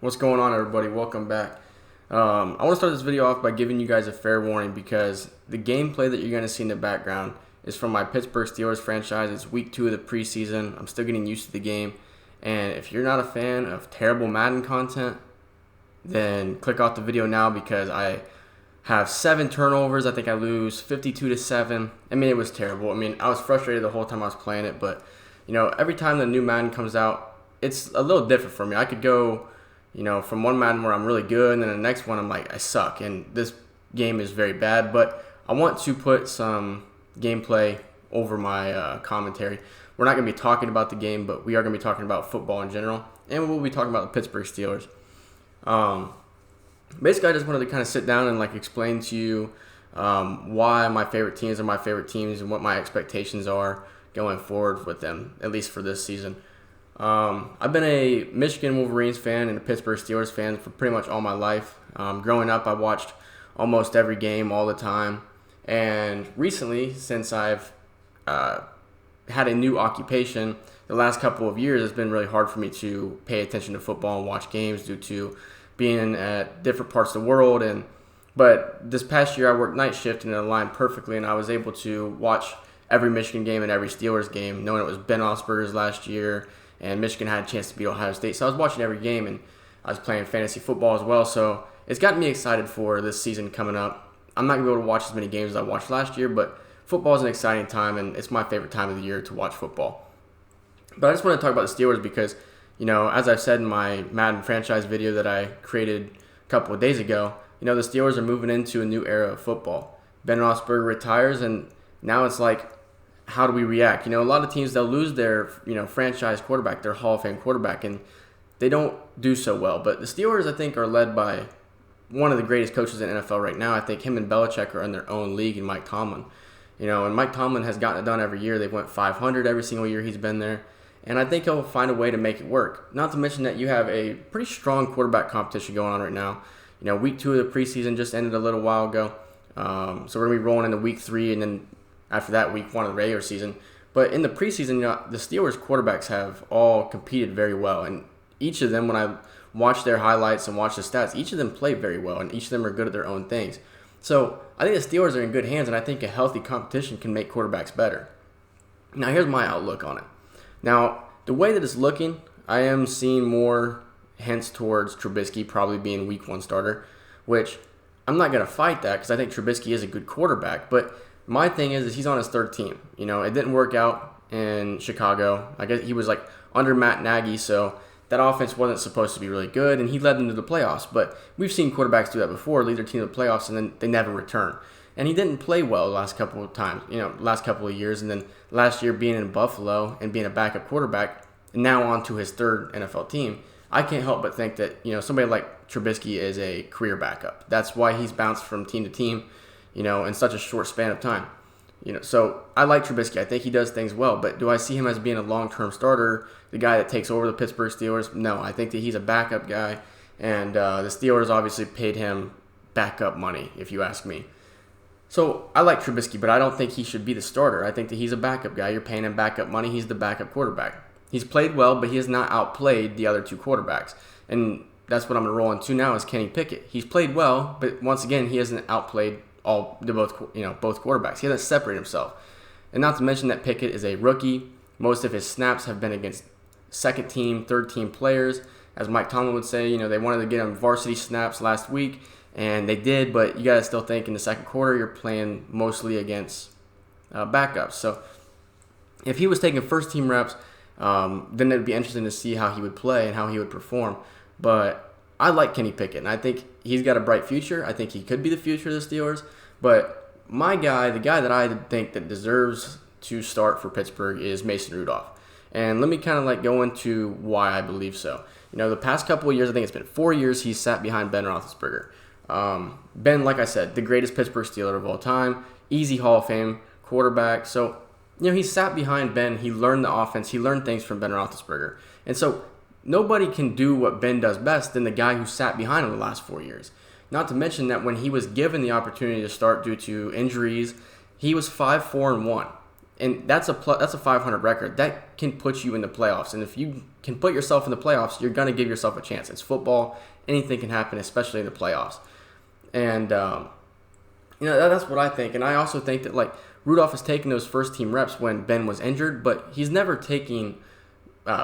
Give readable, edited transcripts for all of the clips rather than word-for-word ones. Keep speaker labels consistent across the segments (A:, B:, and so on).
A: What's going on, everybody? Welcome back. I want to start this video off by giving you guys a fair warning because the gameplay that you're going to see in the background is from my Pittsburgh Steelers franchise. It's week 2 of the preseason. I'm still getting used to the game. And if you're not a fan of terrible Madden content, then click off the video now because I have 7 turnovers. I think I lose 52-7. I mean, it was terrible. I mean, I was frustrated the whole time I was playing it. But, every time the new Madden comes out, it's a little different for me. I could go from one Madden where I'm really good, and then the next one I'm like, I suck, and this game is very bad. But I want to put some gameplay over my commentary. We're not going to be talking about the game, but we are going to be talking about football in general, and we'll be talking about the Pittsburgh Steelers. Basically, I just wanted to kind of sit down and explain to you why my favorite teams are my favorite teams and what my expectations are going forward with them, at least for this season. I've been a Michigan Wolverines fan and a Pittsburgh Steelers fan for pretty much all my life. Growing up, I watched almost every game all the time. And recently, since I've had a new occupation, the last couple of years, it's been really hard for me to pay attention to football and watch games due to being at different parts of the world. But this past year, I worked night shift and it aligned perfectly, and I was able to watch every Michigan game and every Steelers game, knowing it was Ben Roethlisberger's last year. And Michigan had a chance to beat Ohio State. So I was watching every game, and I was playing fantasy football as well. So it's gotten me excited for this season coming up. I'm not going to be able to watch as many games as I watched last year, but football is an exciting time, and it's my favorite time of the year to watch football. But I just want to talk about the Steelers because, as I've said in my Madden franchise video that I created a couple of days ago, the Steelers are moving into a new era of football. Ben Roethlisberger retires, and now it's like, how do we react? A lot of teams, they'll lose their, franchise quarterback, their Hall of Fame quarterback, and they don't do so well. But the Steelers, I think, are led by one of the greatest coaches in NFL right now. I think him and Belichick are in their own league, and Mike Tomlin. And Mike Tomlin has gotten it done every year. They've went 500 every single year he's been there. And I think he'll find a way to make it work. Not to mention that you have a pretty strong quarterback competition going on right now. Week 2 of the preseason just ended a little while ago. So we're going to be rolling into week 3, and then after that, week 1 of the regular season. But in the preseason, the Steelers quarterbacks have all competed very well. And each of them, when I watch their highlights and watch the stats, each of them play very well, and each of them are good at their own things. So I think the Steelers are in good hands, and I think a healthy competition can make quarterbacks better. Now, here's my outlook on it. Now, the way that it's looking, I am seeing more hints towards Trubisky probably being week 1 starter, which I'm not going to fight that because I think Trubisky is a good quarterback. But my thing is he's on his 3rd team. It didn't work out in Chicago. I guess he was under Matt Nagy, so that offense wasn't supposed to be really good, and he led them to the playoffs. But we've seen quarterbacks do that before, lead their team to the playoffs, and then they never return. And he didn't play well the last couple of times, last couple of years. And then last year being in Buffalo and being a backup quarterback, and now on to his 3rd NFL team, I can't help but think that, somebody like Trubisky is a career backup. That's why he's bounced from team to team, in such a short span of time. So I like Trubisky. I think he does things well, but do I see him as being a long-term starter, the guy that takes over the Pittsburgh Steelers? No, I think that he's a backup guy, and the Steelers obviously paid him backup money, if you ask me. So I like Trubisky, but I don't think he should be the starter. I think that he's a backup guy. You're paying him backup money. He's the backup quarterback. He's played well, but he has not outplayed the other 2 quarterbacks, and that's what I'm going to roll into now is Kenny Pickett. He's played well, but once again, he hasn't outplayed both quarterbacks. He hasn't separated himself. And not to mention that Pickett is a rookie. Most of his snaps have been against 2nd team, 3rd team players. As Mike Tomlin would say, they wanted to get him varsity snaps last week, and they did, but you got to still think in the 2nd quarter you're playing mostly against backups. So if he was taking 1st team reps, then it would be interesting to see how he would play and how he would perform. But I like Kenny Pickett, and I think he's got a bright future. I think he could be the future of the Steelers. But my guy, the guy that I think that deserves to start for Pittsburgh is Mason Rudolph. And let me kind of go into why I believe so. The past couple of years, I think it's been 4 years, he's sat behind Ben Roethlisberger. Ben, like I said, the greatest Pittsburgh Steeler of all time, easy Hall of Fame quarterback. So, he sat behind Ben. He learned the offense. He learned things from Ben Roethlisberger. And so nobody can do what Ben does best than the guy who sat behind him the last 4 years. Not to mention that when he was given the opportunity to start due to injuries, he was 5-4-1. And that's a 500 record. That can put you in the playoffs. And if you can put yourself in the playoffs, you're going to give yourself a chance. It's football. Anything can happen, especially in the playoffs. And, that's what I think. And I also think that, like, Rudolph has taken those first-team reps when Ben was injured, but he's never taking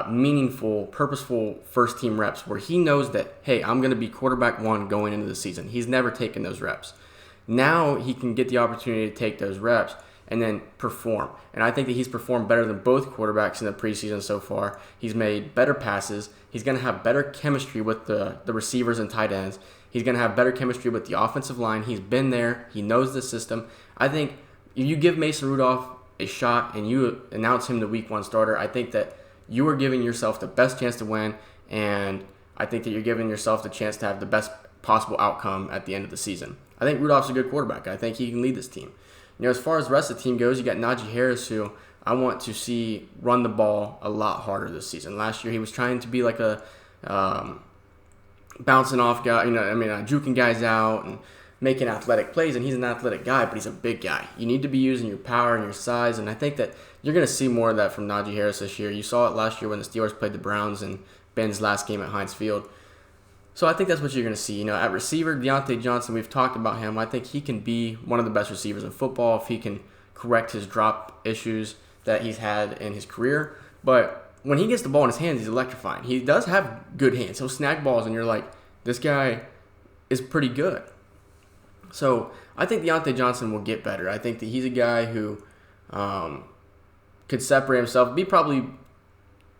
A: meaningful, purposeful first-team reps where he knows that, hey, I'm going to be quarterback one going into the season. He's never taken those reps. Now he can get the opportunity to take those reps and then perform. And I think that he's performed better than both quarterbacks in the preseason so far. He's made better passes. He's going to have better chemistry with the receivers and tight ends. He's going to have better chemistry with the offensive line. He's been there. He knows the system. I think if you give Mason Rudolph a shot and you announce him the week 1 starter, I think that you are giving yourself the best chance to win, and I think that you're giving yourself the chance to have the best possible outcome at the end of the season. I think Rudolph's a good quarterback. I think he can lead this team. As far as the rest of the team goes, you got Najee Harris, who I want to see run the ball a lot harder this season. Last year, he was trying to be like a bouncing off guy, juking guys out and making athletic plays, and he's an athletic guy, but he's a big guy. You need to be using your power and your size, and I think that you're going to see more of that from Najee Harris this year. You saw it last year when the Steelers played the Browns in Ben's last game at Heinz Field. So I think that's what you're going to see. At receiver, Deontay Johnson, we've talked about him. I think he can be one of the best receivers in football if he can correct his drop issues that he's had in his career. But when he gets the ball in his hands, he's electrifying. He does have good hands. He'll snag balls, and you're like, this guy is pretty good. So I think Deontay Johnson will get better. I think that he's a guy who could separate himself, be probably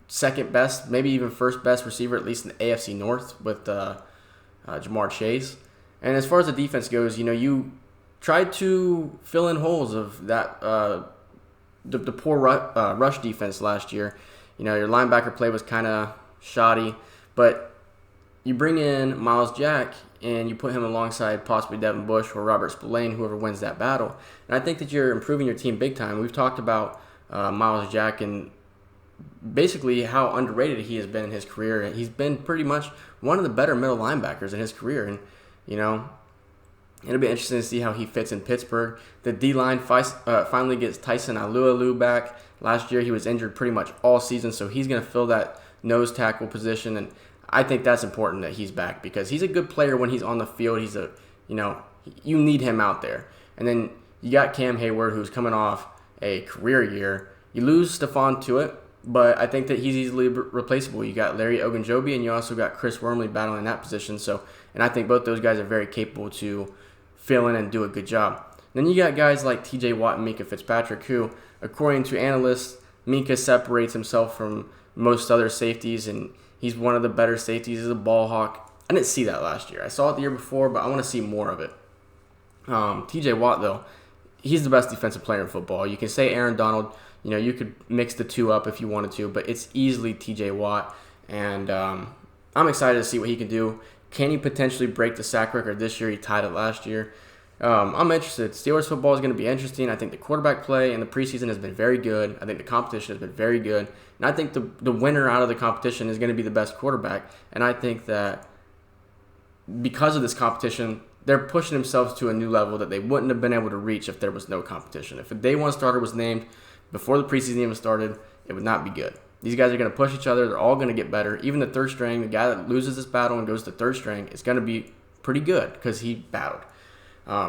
A: second best, maybe even first best receiver, at least in the AFC North with Jamar Chase. And as far as the defense goes, you tried to fill in holes of that the poor rush defense last year. Your linebacker play was kind of shoddy, but you bring in Miles Jack and you put him alongside possibly Devin Bush or Robert Spillane, whoever wins that battle. And I think that you're improving your team big time. We've talked about Miles Jack and basically how underrated he has been in his career. He's been pretty much one of the better middle linebackers in his career. And, it'll be interesting to see how he fits in Pittsburgh. The D-line finally gets Tyson Alualu back. Last year he was injured pretty much all season, so he's going to fill that nose tackle position. And I think that's important that he's back because he's a good player when he's on the field. He's you need him out there. And then you got Cam Hayward, who's coming off a career year. You lose Stephon Tuitt, but I think that he's easily replaceable. You got Larry Ogunjobi, and you also got Chris Wormley battling that position. And I think both those guys are very capable to fill in and do a good job. Then you got guys like T.J. Watt and Minkah Fitzpatrick, who, according to analysts, Minkah separates himself from most other safeties, and he's one of the better safeties. He's a ball hawk. I didn't see that last year. I saw it the year before, but I want to see more of it. T.J. Watt, though, he's the best defensive player in football. You can say Aaron Donald. You could mix the two up if you wanted to, but it's easily T.J. Watt, and I'm excited to see what he can do. Can he potentially break the sack record this year? He tied it last year. I'm interested. Steelers football is going to be interesting. I think the quarterback play in the preseason has been very good. I think the competition has been very good. And I think the winner out of the competition is going to be the best quarterback. And I think that because of this competition, they're pushing themselves to a new level that they wouldn't have been able to reach if there was no competition. If a day one starter was named before the preseason even started, it would not be good. These guys are going to push each other. They're all going to get better. Even the third string, the guy that loses this battle and goes to third string, is going to be pretty good because he battled.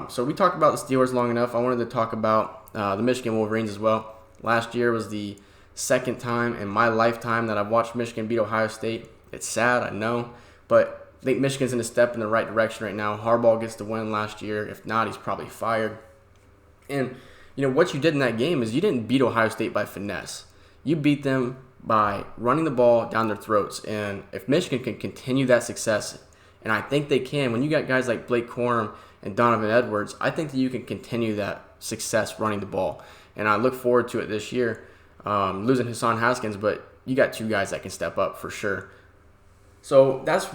A: So we talked about the Steelers long enough. I wanted to talk about the Michigan Wolverines as well. Last year was the second time in my lifetime that I've watched Michigan beat Ohio State. It's sad, I know, but I think Michigan's in a step in the right direction right now. Harbaugh gets the win last year. If not, he's probably fired. And what you did in that game is you didn't beat Ohio State by finesse. You beat them by running the ball down their throats. And if Michigan can continue that success, and I think they can, when you got guys like Blake Corum and Donovan Edwards, I think that you can continue that success running the ball. And I look forward to it this year. Losing Hassan Haskins, but you got two guys that can step up for sure. So that's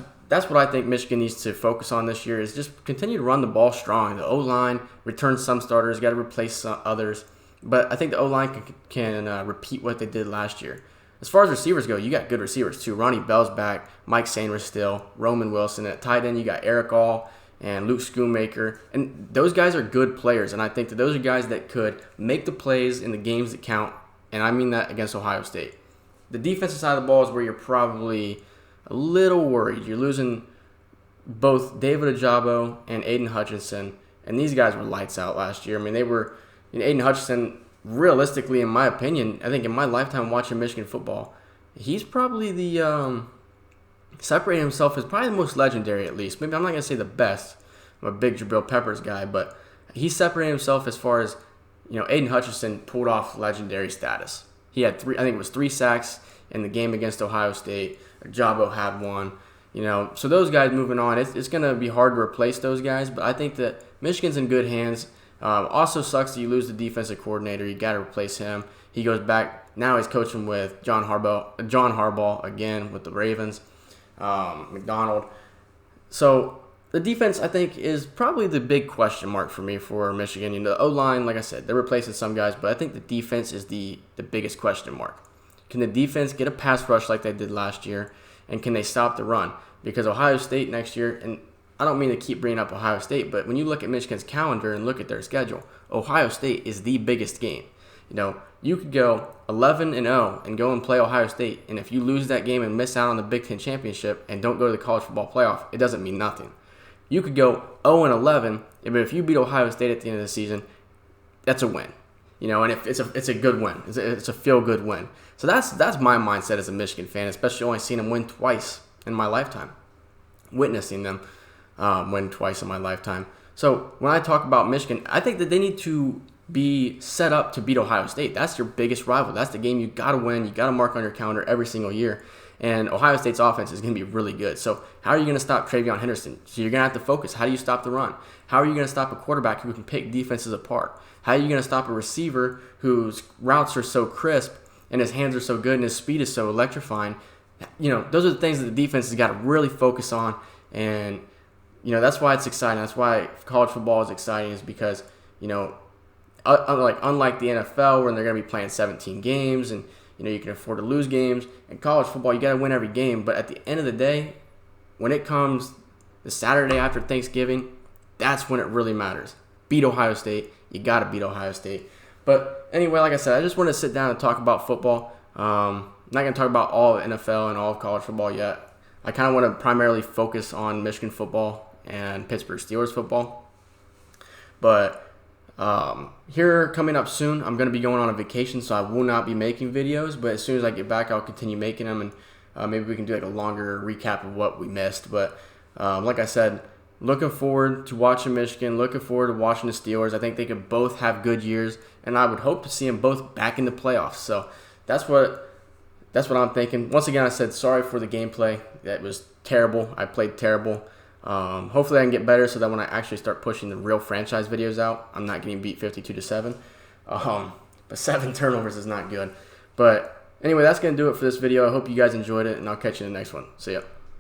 A: what I think Michigan needs to focus on this year is just continue to run the ball strong. The O-line, return some starters, got to replace some others. But I think the O-line can repeat what they did last year. As far as receivers go, you got good receivers too. Ronnie Bell's back, Mike Sainris still, Roman Wilson. At tight end, you got Eric All and Luke Schoonmaker. And those guys are good players, and I think that those are guys that could make the plays in the games that count, and I mean that against Ohio State. The defensive side of the ball is where you're probably a little worried. You're losing both David Ojabo and Aiden Hutchinson, and these guys were lights out last year. I mean, they were, Aiden Hutchinson, realistically, in my opinion, I think in my lifetime watching Michigan football, he's probably separating himself as probably the most legendary, at least. Maybe I'm not going to say the best. I'm a big Jabril Peppers guy, but he separated himself as far as, Aiden Hutchinson pulled off legendary status. He had three sacks in the game against Ohio State. Jabo had one. So those guys moving on, it's going to be hard to replace those guys, but I think that Michigan's in good hands. Also sucks that you lose the defensive coordinator. You got to replace him. He goes back. Now he's coaching with John Harbaugh again with the Ravens. McDonald. So the defense, I think, is probably the big question mark for me for Michigan. The O-line, like I said, they're replacing some guys, but I think the defense is the biggest question mark. Can the defense get a pass rush like they did last year, and can they stop the run? Because Ohio State next year, and I don't mean to keep bringing up Ohio State, but when you look at Michigan's calendar and look at their schedule, Ohio State is the biggest game. You could go 11-0 and go and play Ohio State, and if you lose that game and miss out on the Big Ten championship and don't go to the college football playoff, it doesn't mean nothing. You could go 0-11, but if you beat Ohio State at the end of the season, that's a win. And if it's a good win, it's a feel-good win. So that's my mindset as a Michigan fan, especially only seeing them win twice in my lifetime, witnessing them win twice in my lifetime. So when I talk about Michigan, I think that they need to be set up to beat Ohio State. That's your biggest rival. That's the game you got to win. You got to mark on your calendar every single year. And Ohio State's offense is going to be really good. So how are you going to stop Travion Henderson? So you're going to have to focus. How do you stop the run? How are you going to stop a quarterback who can pick defenses apart? How are you going to stop a receiver whose routes are so crisp and his hands are so good and his speed is so electrifying? Those are the things that the defense has got to really focus on. And, that's why it's exciting. That's why college football is exciting, is because, unlike the NFL where they're going to be playing 17 games and, you can afford to lose games, in college football, you got to win every game. But at the end of the day, when it comes the Saturday after Thanksgiving, that's when it really matters. Beat Ohio State. You got to beat Ohio State. But anyway, like I said, I just want to sit down and talk about football. I'm not going to talk about all of NFL and all of college football yet. I kind of want to primarily focus on Michigan football and Pittsburgh Steelers football. But here coming up soon, I'm going to be going on a vacation, so I will not be making videos. But as soon as I get back, I'll continue making them, and maybe we can do a longer recap of what we missed. But like I said, looking forward to watching Michigan, looking forward to watching the Steelers. I think they could both have good years, and I would hope to see them both back in the playoffs. So that's what I'm thinking. Once again, I said sorry for the gameplay. That was terrible. I played terrible. Hopefully I can get better so that when I actually start pushing the real franchise videos out, I'm not getting beat 52-7. But 7 turnovers is not good. But anyway, that's going to do it for this video. I hope you guys enjoyed it, and I'll catch you in the next one. See ya.